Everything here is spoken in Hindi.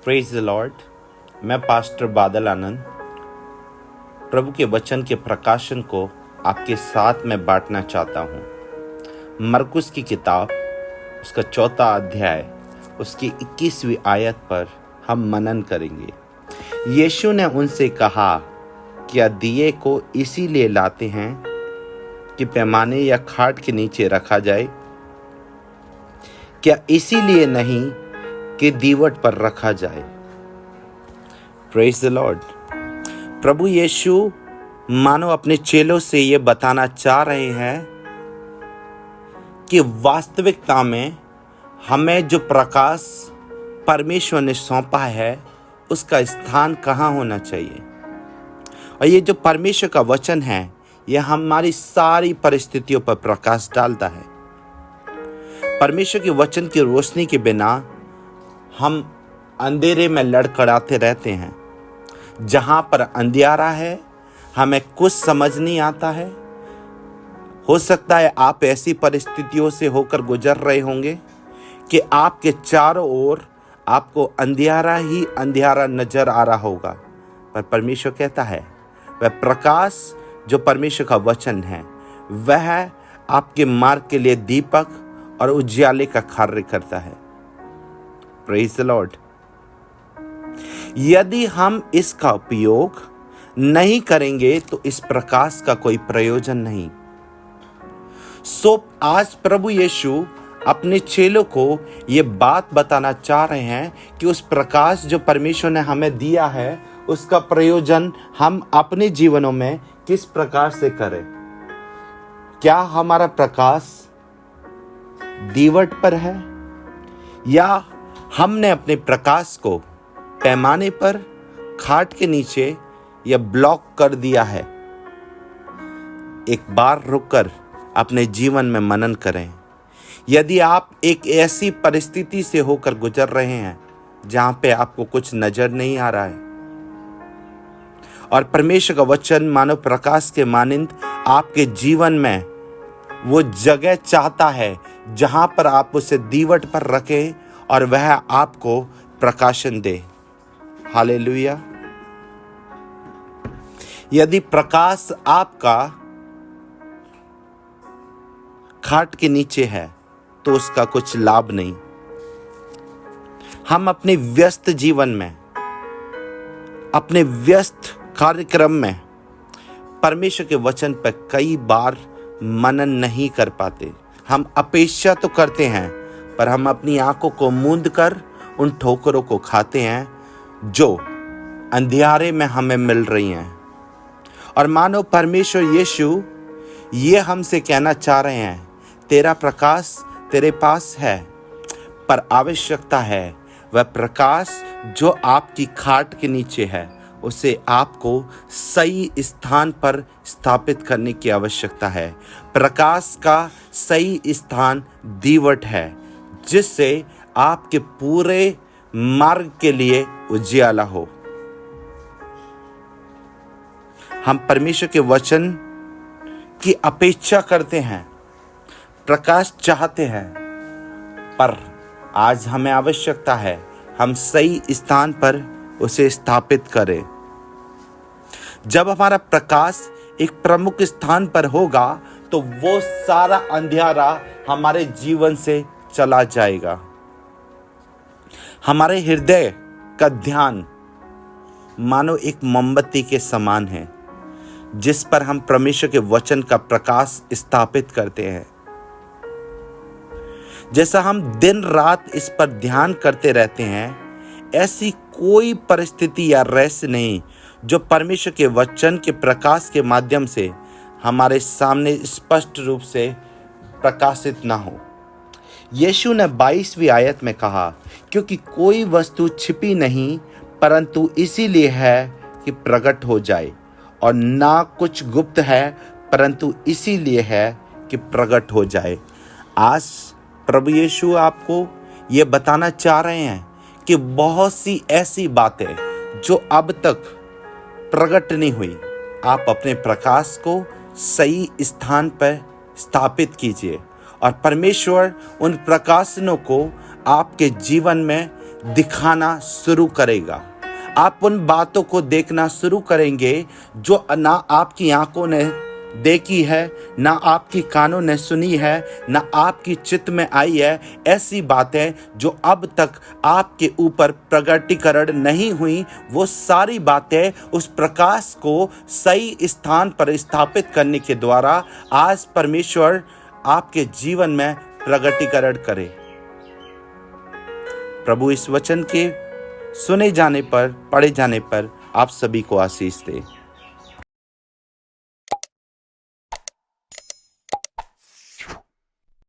Praise the Lord. मैं पास्टर बादल आनंद प्रभु के वचन के प्रकाशन को आपके साथ में बांटना चाहता हूँ। मरकुस की किताब उसका 4 अध्याय उसकी 21वीं आयत पर हम मनन करेंगे। यीशु ने उनसे कहा, क्या दिए को इसीलिए लाते हैं कि पैमाने या खाट के नीचे रखा जाए? क्या इसीलिए नहीं कि दीवट पर रखा जाए? Praise the lord. प्रभु यीशु मानो अपने चेलों से ये बताना चाह रहे हैं कि वास्तविकता में हमें जो प्रकाश परमेश्वर ने सौंपा है उसका स्थान कहाँ होना चाहिए। और ये जो परमेश्वर का वचन है यह हमारी सारी परिस्थितियों पर प्रकाश डालता है। परमेश्वर के वचन की रोशनी के बिना हम अंधेरे में लड़खड़ाते रहते हैं। जहाँ पर अंधियारा है हमें कुछ समझ नहीं आता है। हो सकता है आप ऐसी परिस्थितियों से होकर गुजर रहे होंगे कि आपके चारों ओर आपको अंधियारा ही अंधियारा नजर आ रहा होगा, पर परमेश्वर कहता है वह प्रकाश जो परमेश्वर का वचन है वह आपके मार्ग के लिए दीपक और उजियाले का कार्य करता है। Praise the Lord. यदि हम इसका उपयोग नहीं करेंगे तो इस प्रकाश का कोई प्रयोजन नहीं। आज प्रभु यीशु अपने चेलों को यह बात बताना चाह रहे हैं कि उस प्रकाश जो परमेश्वर ने हमें दिया है उसका प्रयोजन हम अपने जीवनों में किस प्रकार से करें। क्या हमारा प्रकाश दीवट पर है या हमने अपने प्रकाश को पैमाने पर, खाट के नीचे या ब्लॉक कर दिया है? एक बार रुककर अपने जीवन में मनन करें। यदि आप एक ऐसी परिस्थिति से होकर गुजर रहे हैं जहां पे आपको कुछ नजर नहीं आ रहा है और परमेश्वर का वचन मानो प्रकाश के मानिंद आपके जीवन में वो जगह चाहता है जहां पर आप उसे दीवट पर रखें और वह आपको प्रकाशन दे। हालेलुया। यदि प्रकाश आपका खाट के नीचे है तो उसका कुछ लाभ नहीं। हम अपने व्यस्त जीवन में, अपने व्यस्त कार्यक्रम में परमेश्वर के वचन पर कई बार मनन नहीं कर पाते। हम अपेक्षा तो करते हैं पर हम अपनी आंखों को मूंद कर उन ठोकरों को खाते हैं जो अंधियारे में हमें मिल रही हैं। और मानो परमेश्वर यीशु ये हमसे कहना चाह रहे हैं, तेरा प्रकाश तेरे पास है पर आवश्यकता है वह प्रकाश जो आपकी खाट के नीचे है उसे आपको सही स्थान पर स्थापित करने की आवश्यकता है। प्रकाश का सही स्थान दीवट है जिससे आपके पूरे मार्ग के लिए उजियाला हो। हम परमेश्वर के वचन की अपेक्षा करते हैं, प्रकाश चाहते हैं, पर आज हमें आवश्यकता है हम सही स्थान पर उसे स्थापित करें। जब हमारा प्रकाश एक प्रमुख स्थान पर होगा तो वो सारा अंधियारा हमारे जीवन से चला जाएगा। हमारे हृदय का ध्यान मानो एक मोमबत्ती के समान है जिस पर हम परमेश्वर के वचन का प्रकाश स्थापित करते हैं। जैसा हम दिन रात इस पर ध्यान करते रहते हैं, ऐसी कोई परिस्थिति या रहस्य नहीं जो परमेश्वर के वचन के प्रकाश के माध्यम से हमारे सामने स्पष्ट रूप से प्रकाशित ना हो। यीशु ने 22वीं आयत में कहा, क्योंकि कोई वस्तु छिपी नहीं परंतु इसीलिए है कि प्रकट हो जाए, और ना कुछ गुप्त है परंतु इसीलिए है कि प्रकट हो जाए। आज प्रभु यीशु आपको ये बताना चाह रहे हैं कि बहुत सी ऐसी बातें जो अब तक प्रकट नहीं हुई, आप अपने प्रकाश को सही स्थान पर स्थापित कीजिए और परमेश्वर उन प्रकाशनों को आपके जीवन में दिखाना शुरू करेगा। आप उन बातों को देखना शुरू करेंगे जो ना आपकी आंखों ने देखी है, ना आपकी कानों ने सुनी है, ना आपकी चित्त में आई है। ऐसी बातें जो अब तक आपके ऊपर प्रगटीकरण नहीं हुई, वो सारी बातें उस प्रकाश को सही स्थान पर स्थापित करने के द्वारा आज परमेश्वर आपके जीवन में प्रगटीकरण करे। प्रभु इस वचन के सुने जाने पर, पढ़े जाने पर आप सभी को आशीष दे।